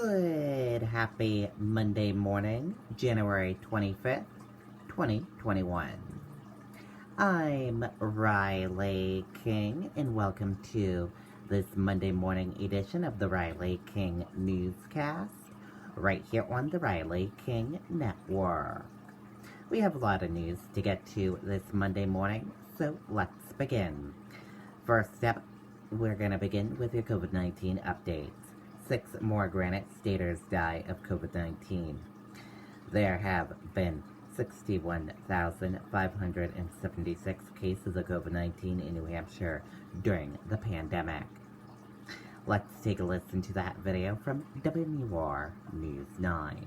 Good, happy Monday morning, January 25th, 2021. I'm Riley King, and welcome to this Monday morning edition of the Riley King Newscast, right here on the Riley King Network. We have a lot of news to get to this Monday morning, so let's begin. First up, we're going to begin with your COVID-19 updates. 6 more Granite Staters die of COVID-19. There have been 61,576 cases of COVID-19 in New Hampshire during the pandemic. Let's take a listen to that video from WMUR News 9.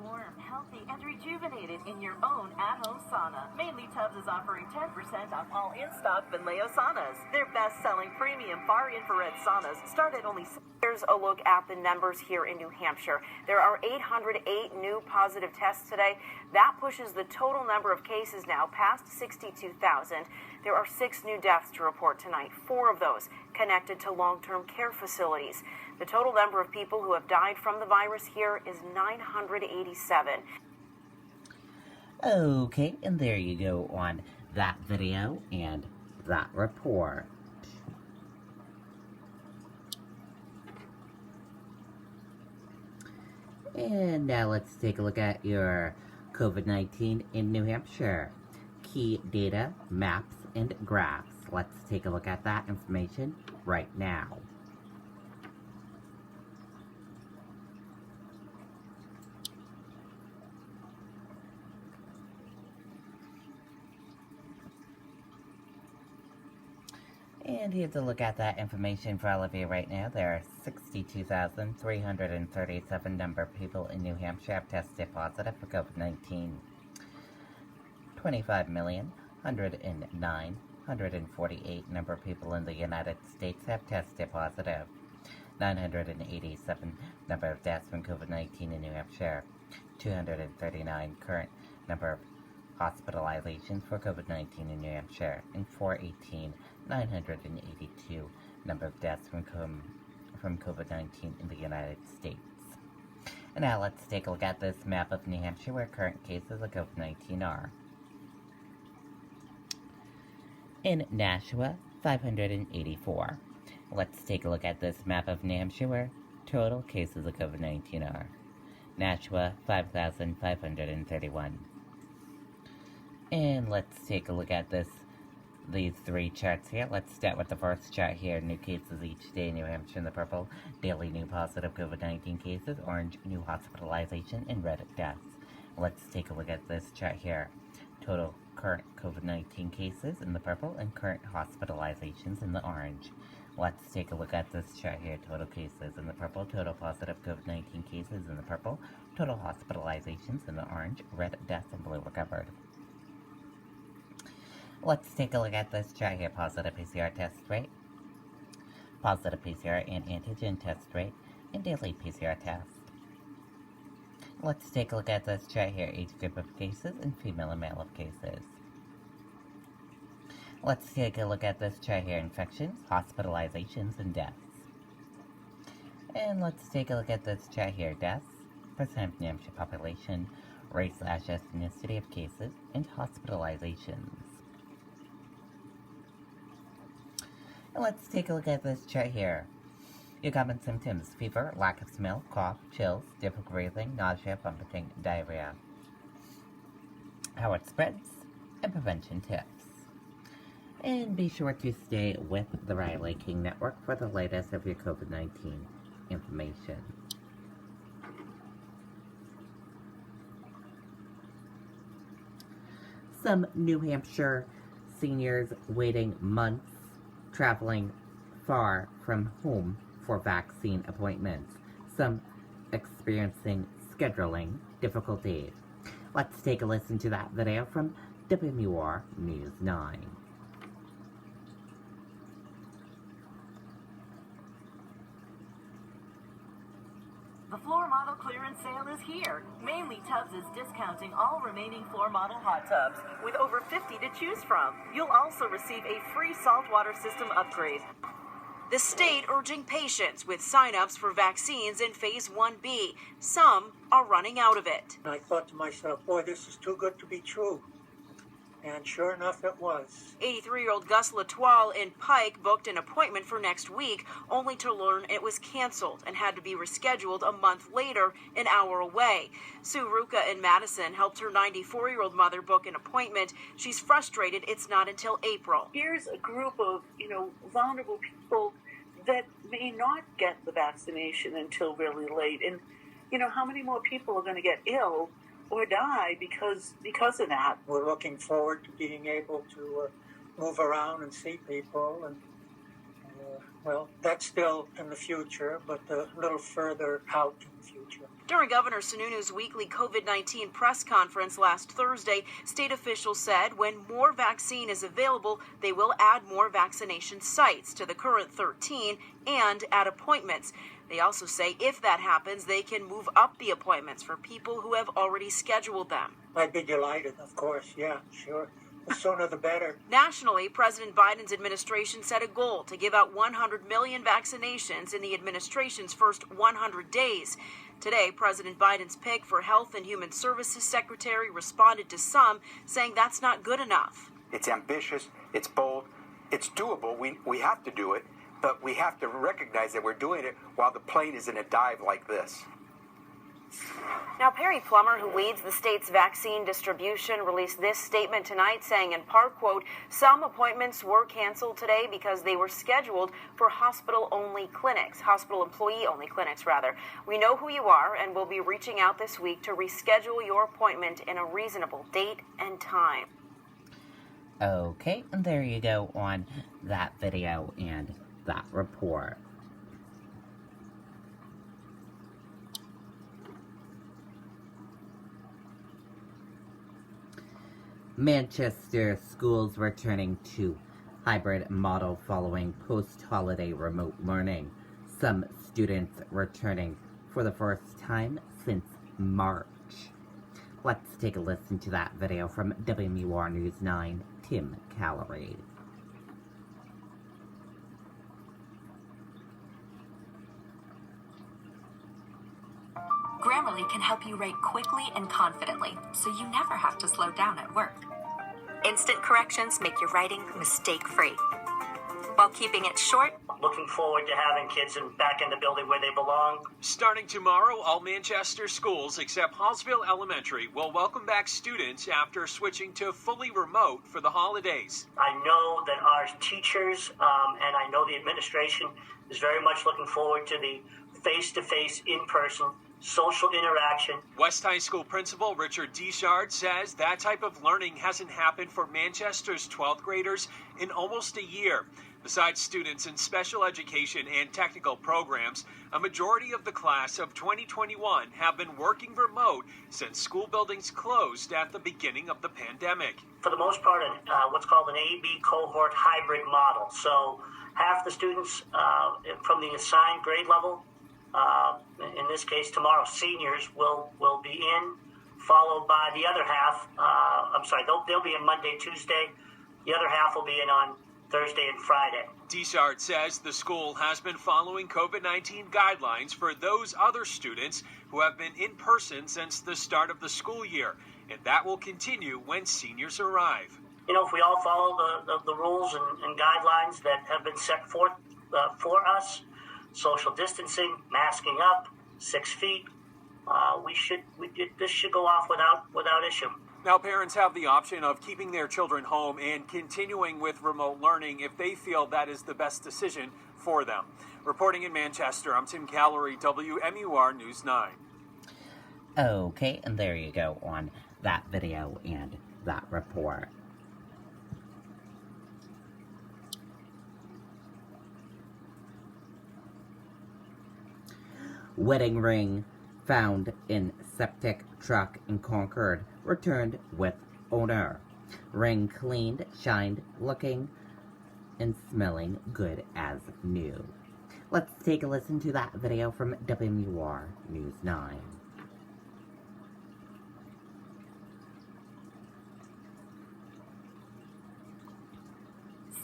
Warm, healthy, and rejuvenated in your own at-home sauna. Mainly Tubs is offering 10% off all in-stock Vinleo saunas. Their best-selling premium far-infrared saunas start at only... Here's a look at the numbers here in New Hampshire. There are 808 new positive tests today. That pushes the total number of cases now past 62,000. There are 6 new deaths to report tonight, 4 of those connected to long-term care facilities. The total number of people who have died from the virus here is 987. Okay, and there you go on that video and that report. And now let's take a look at your COVID-19 in New Hampshire. Key data, maps, and graphs. Let's take a look at that information right now. And here's a look at that information for all of you right now. There are 62,337 number of people in New Hampshire have tested positive for COVID-19. 25,109,148 number of people in the United States have tested positive. 987 number of deaths from COVID-19 in New Hampshire. 239 current number of hospitalizations for COVID-19 in New Hampshire, and 982 number of deaths from COVID-19 in the United States. And now let's take a look at this map of New Hampshire where current cases of COVID-19 are. In Nashua, 584. Let's take a look at this map of New Hampshire where total cases of COVID-19 are. Nashua, 5,531. And let's take a look at these 3 charts here. Let's start with the first chart here. New cases each day in New Hampshire in the purple. Daily new positive COVID-19 cases. Orange, new hospitalization. And red, deaths. Let's take a look at this chart here. Total current COVID-19 cases in the purple and current hospitalizations in the orange. Let's take a look at this chart here. Total cases in the purple. Total positive COVID-19 cases in the purple. Total hospitalizations in the orange. Red, deaths, and blue recovered. Let's take a look at this chart here. Positive PCR test rate, positive PCR and antigen test rate, and daily PCR test. Let's take a look at this chart here. Age group of cases and female and male of cases. Let's take a look at this chart here. Infections, hospitalizations, and deaths. And let's take a look at this chart here. Deaths, percent of New Hampshire population, race/ethnicity of cases, and hospitalizations. And let's take a look at this chart here. Your common symptoms: fever, lack of smell, cough, chills, difficult breathing, nausea, vomiting, diarrhea. How it spreads, and prevention tips. And be sure to stay with the Riley King Network for the latest of your COVID-19 information. Some New Hampshire seniors waiting months, traveling far from home for vaccine appointments, some experiencing scheduling difficulties. Let's take a listen to that video from WMUR News 9. The floor model clearance sale is here. Mainly Tubs is discounting all remaining floor model hot tubs with over 50 to choose from. You'll also receive a free saltwater system upgrade. The state urging patience with sign-ups for vaccines in Phase 1B. Some are running out of it. I thought to myself, boy, this is too good to be true. And sure enough, it was. 83-year-old Gus Latoile in Pike booked an appointment for next week, only to learn it was canceled and had to be rescheduled a month later, an hour away. Sue Ruka in Madison helped her 94-year-old mother book an appointment. She's frustrated it's not until April. Here's a group of, vulnerable people that may not get the vaccination until really late. And, how many more people are going to get ill or die because of that? We're looking forward to being able to move around and see people. And, well, that's still in the future, but a little further out in the future. During Governor Sununu's weekly COVID-19 press conference last Thursday, state officials said when more vaccine is available, they will add more vaccination sites to the current 13 and add appointments. They also say if that happens, they can move up the appointments for people who have already scheduled them. I'd be delighted, of course. Yeah, sure. The sooner the better. Nationally, President Biden's administration set a goal to give out 100 million vaccinations in the administration's first 100 days. Today, President Biden's pick for Health and Human Services Secretary responded to some, saying that's not good enough. It's ambitious, it's bold, it's doable. We have to do it, but we have to recognize that we're doing it while the plane is in a dive like this. Now, Perry Plummer, who leads the state's vaccine distribution, released this statement tonight saying, in part, quote, some appointments were canceled today because they were scheduled for hospital-only clinics, hospital employee-only clinics, rather. We know who you are, and we'll be reaching out this week to reschedule your appointment in a reasonable date and time. Okay, and there you go on that video and that report. Manchester schools returning to hybrid model following post-holiday remote learning. Some students returning for the first time since March. Let's take a listen to that video from WMUR News 9, Tim Callery. Grammarly can help you write quickly and confidently, so you never have to slow down at work. Instant corrections make your writing mistake-free, while keeping it short. Looking forward to having kids back in the building where they belong. Starting tomorrow, all Manchester schools except Hallsville Elementary will welcome back students after switching to fully remote for the holidays. I know that our teachers and I know the administration is very much looking forward to the face-to-face, in-person social interaction. West High School Principal Richard Dishard says that type of learning hasn't happened for Manchester's 12th graders in almost a year. Besides students in special education and technical programs, a majority of the class of 2021 have been working remote since school buildings closed at the beginning of the pandemic. For the most part, what's called an A-B cohort hybrid model. So half the students from the assigned grade level, in this case tomorrow, seniors will be in, followed by the other half. They'll be in Monday, Tuesday. The other half will be in on Thursday and Friday. Dishard says the school has been following COVID-19 guidelines for those other students who have been in person since the start of the school year, and that will continue when seniors arrive. If we all follow the rules and guidelines that have been set forth for us, social distancing, masking up, 6 feet, this should go off without issue. Now, parents have the option of keeping their children home and continuing with remote learning if they feel that is the best decision for them. Reporting in Manchester, I'm Tim Callery, WMUR News 9. Okay, and there you go on that video and that report. Wedding ring found in septic truck in Concord returned with owner. Ring cleaned, shined, looking and smelling good as new. Let's take a listen to that video from WMUR News 9.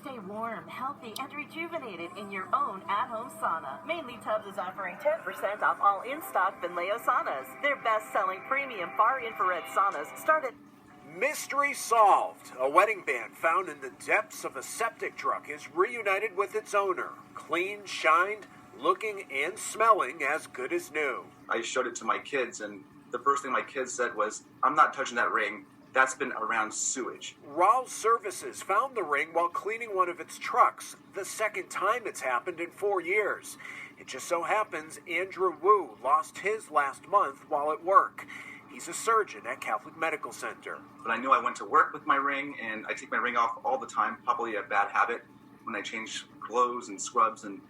Stay warm, healthy, and rejuvenated in your own at-home sauna. Mainly Tubs is offering 10% off all in-stock Finleo saunas. Their best-selling premium far-infrared saunas start at... Mystery solved. A wedding band found in the depths of a septic truck is reunited with its owner. Clean, shined, looking and smelling as good as new. I showed it to my kids, and the first thing my kids said was, "I'm not touching that ring. That's been around sewage." Rawl Services found the ring while cleaning one of its trucks, the second time it's happened in 4 years. It just so happens Andrew Wu lost his last month while at work. He's a surgeon at Catholic Medical Center. But I knew I went to work with my ring, and I take my ring off all the time, probably a bad habit when I change clothes and scrubs, and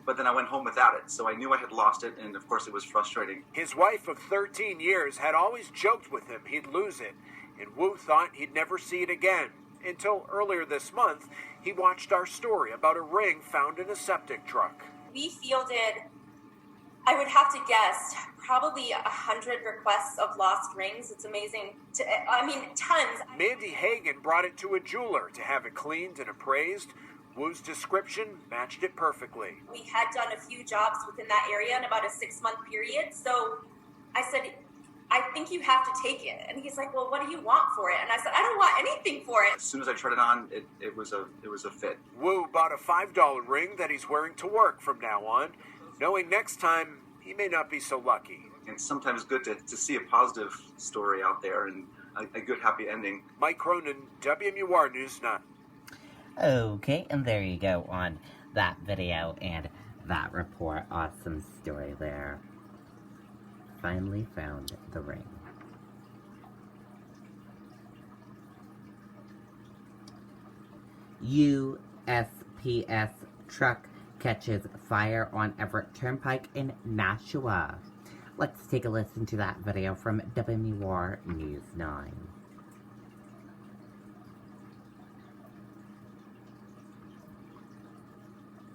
but then I went home without it, so I knew I had lost it, and of course it was frustrating. His wife of 13 years had always joked with him he'd lose it, and Wu thought he'd never see it again. Until earlier this month, he watched our story about a ring found in a septic truck. We fielded, I would have to guess, probably 100 requests of lost rings. It's amazing. Tons. Mandy Hagan brought it to a jeweler to have it cleaned and appraised. Wu's description matched it perfectly. We had done a few jobs within that area in about a 6-month period. So I said, "I think you have to take it." And he's like, "Well, what do you want for it?" And I said, "I don't want anything for it." As soon as I tried it on, it was a fit. Wu bought a $5 ring that he's wearing to work from now on, knowing next time he may not be so lucky. It's sometimes good to see a positive story out there and a good, happy ending. Mike Cronin, WMUR News 9. Okay, and there you go on that video and that report. Awesome story there. Finally found the ring. USPS truck catches fire on Everett Turnpike in Nashua. Let's take a listen to that video from WMUR News 9.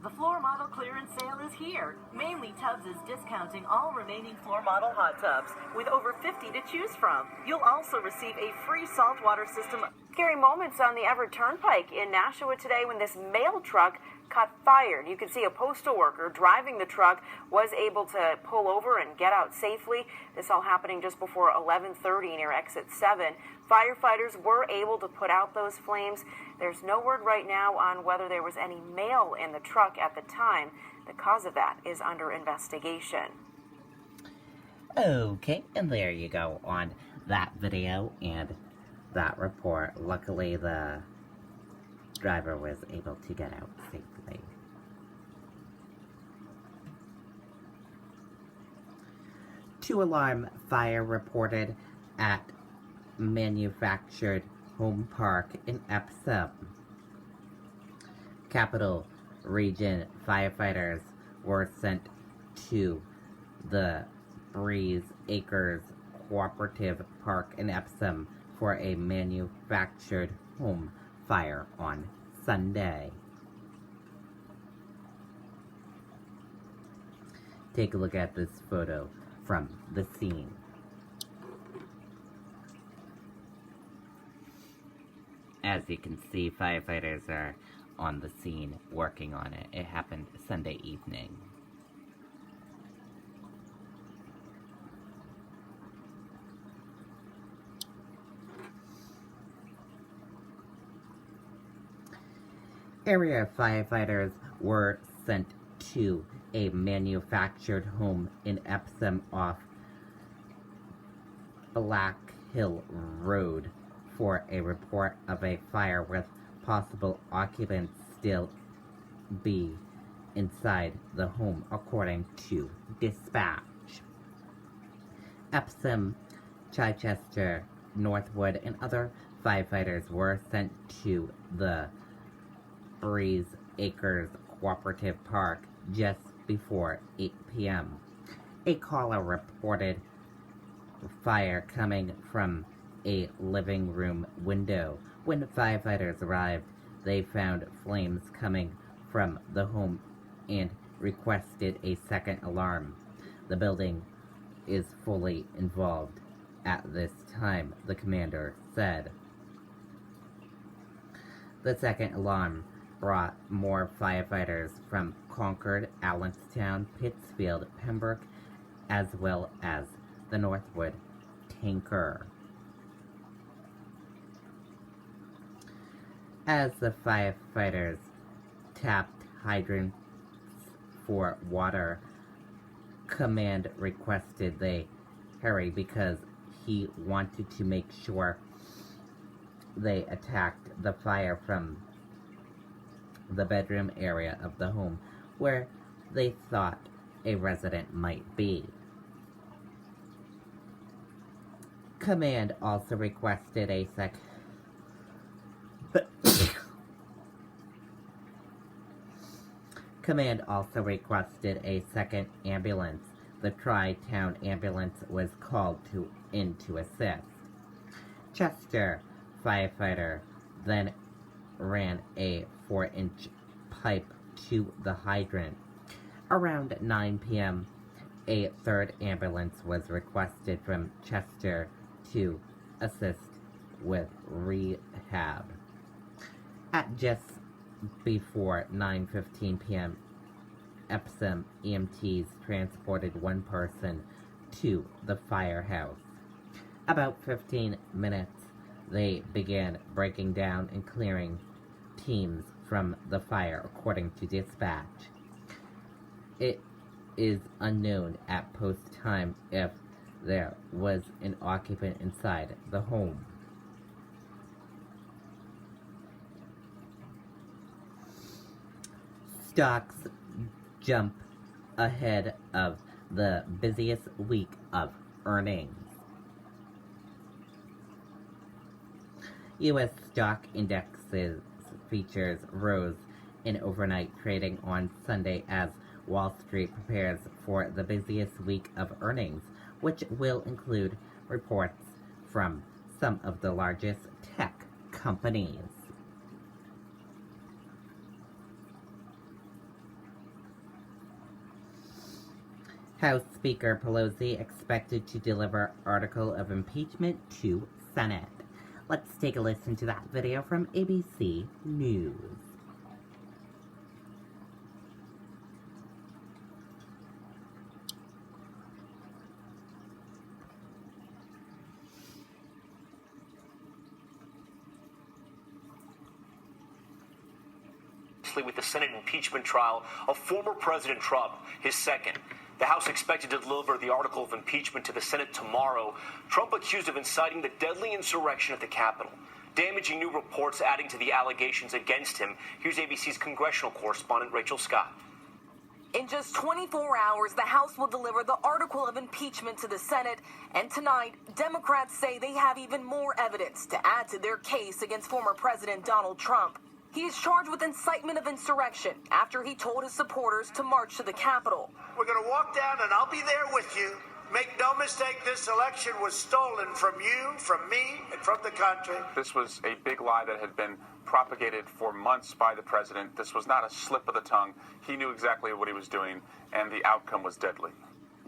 The floor model clearance sale is here. Mainly Tubs is discounting all remaining floor model hot tubs with over 50 to choose from. You'll also receive a free saltwater system. Scary moments on the Everett Turnpike in Nashua today when this mail truck caught fire. You can see a postal worker driving the truck was able to pull over and get out safely. This all happening just before 11:30 near exit 7. Firefighters were able to put out those flames. There's no word right now on whether there was any mail in the truck at the time. The cause of that is under investigation. Okay, and there you go on that video and that report. Luckily, the driver was able to get out safely. Two-alarm fire reported at manufactured home park in Epsom. Capital Region firefighters were sent to the Breeze Acres Cooperative Park in Epsom for a manufactured home fire on Sunday. Take a look at this photo from the scene. As you can see, firefighters are on the scene working on it. It happened Sunday evening. Area firefighters were sent to a manufactured home in Epsom off Black Hill Road for a report of a fire with possible occupants still be inside the home, according to dispatch. Epsom, Chichester, Northwood, and other firefighters were sent to the Breeze Acres Cooperative Park just before 8 p.m. A caller reported fire coming from a living room window. When firefighters arrived, they found flames coming from the home and requested a second alarm. The building is fully involved at this time, the commander said. The second alarm brought more firefighters from Concord, Allenstown, Pittsfield, Pembroke, as well as the Northwood tanker. As the firefighters tapped hydrants for water, Command requested they hurry because he wanted to make sure they attacked the fire from the bedroom area of the home where they thought a resident might be. Command also requested a second ambulance. The Tri-Town ambulance was called in to assist. Chester firefighter then ran a 4-inch pipe to the hydrant. Around 9 p.m., a third ambulance was requested from Chester to assist with rehab. At just before 9:15 p.m., Epsom EMTs transported one person to the firehouse. About 15 minutes, they began breaking down and clearing teams from the fire, according to dispatch. It is unknown at post time if there was an occupant inside the home. Stocks jump ahead of the busiest week of earnings. U.S. stock indexes features rose in overnight trading on Sunday as Wall Street prepares for the busiest week of earnings, which will include reports from some of the largest tech companies. House Speaker Pelosi expected to deliver article of impeachment to Senate. Let's take a listen to that video from ABC News. With the Senate impeachment trial of former President Trump, his second. The House expected to deliver the article of impeachment to the Senate tomorrow. Trump accused of inciting the deadly insurrection at the Capitol. Damaging new reports adding to the allegations against him. Here's ABC's congressional correspondent Rachel Scott. In just 24 hours, the House will deliver the article of impeachment to the Senate. And tonight, Democrats say they have even more evidence to add to their case against former President Donald Trump. He is charged with incitement of insurrection after he told his supporters to march to the Capitol. We're going to walk down and I'll be there with you. Make no mistake, this election was stolen from you, from me, and from the country. This was a big lie that had been propagated for months by the president. This was not a slip of the tongue. He knew exactly what he was doing, and the outcome was deadly.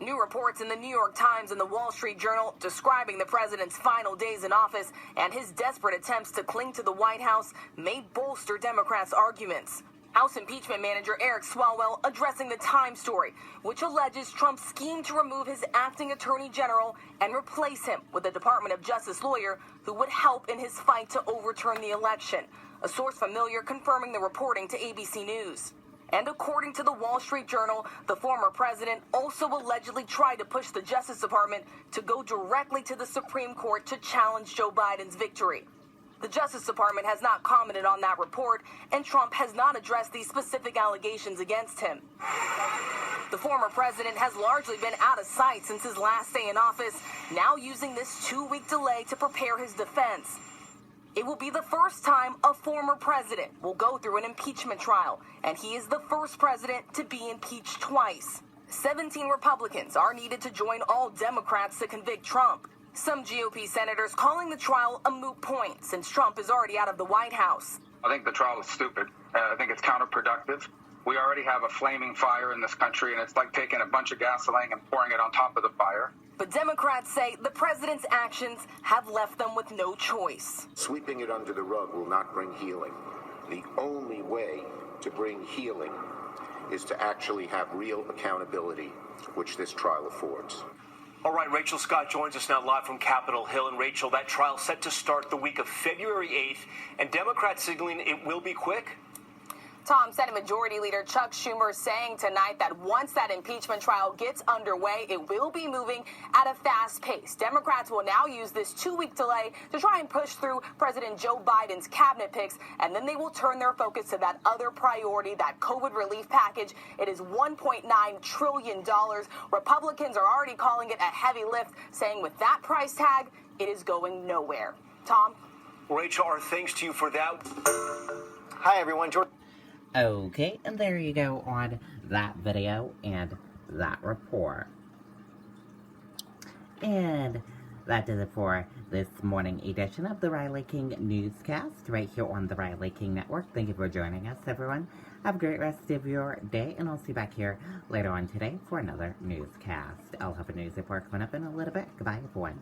New reports in the New York Times and the Wall Street Journal describing the president's final days in office and his desperate attempts to cling to the White House may bolster Democrats' arguments. House impeachment manager Eric Swalwell addressing the Times story, which alleges Trump schemed to remove his acting attorney general and replace him with a Department of Justice lawyer who would help in his fight to overturn the election. A source familiar confirming the reporting to ABC News. And according to the Wall Street Journal, the former president also allegedly tried to push the Justice Department to go directly to the Supreme Court to challenge Joe Biden's victory. The Justice Department has not commented on that report, and Trump has not addressed these specific allegations against him. The former president has largely been out of sight since his last day in office, now using this 2-week delay to prepare his defense. It will be the first time a former president will go through an impeachment trial, and he is the first president to be impeached twice. 17 Republicans are needed to join all Democrats to convict Trump. Some GOP senators calling the trial a moot point since Trump is already out of the White House. I think the trial is stupid. I think it's counterproductive. We already have a flaming fire in this country, and it's like taking a bunch of gasoline and pouring it on top of the fire. But Democrats say the president's actions have left them with no choice. Sweeping it under the rug will not bring healing. The only way to bring healing is to actually have real accountability, which this trial affords. All right, Rachel Scott joins us now live from Capitol Hill. And Rachel, that trial set to start the week of February 8th, and Democrats signaling it will be quick. Tom, Senate Majority Leader Chuck Schumer saying tonight that once that impeachment trial gets underway, it will be moving at a fast pace. Democrats will now use this 2-week delay to try and push through President Joe Biden's cabinet picks, and then they will turn their focus to that other priority, that COVID relief package. It is $1.9 trillion. Republicans are already calling it a heavy lift, saying with that price tag, it is going nowhere. Tom? Rachel, our thanks to you for that. Hi, everyone. George. Okay, and there you go on that video and that report. And that does it for this morning edition of the Riley King Newscast right here on the Riley King Network. Thank you for joining us, everyone. Have a great rest of your day, and I'll see you back here later on today for another newscast. I'll have a news report coming up in a little bit. Goodbye, everyone.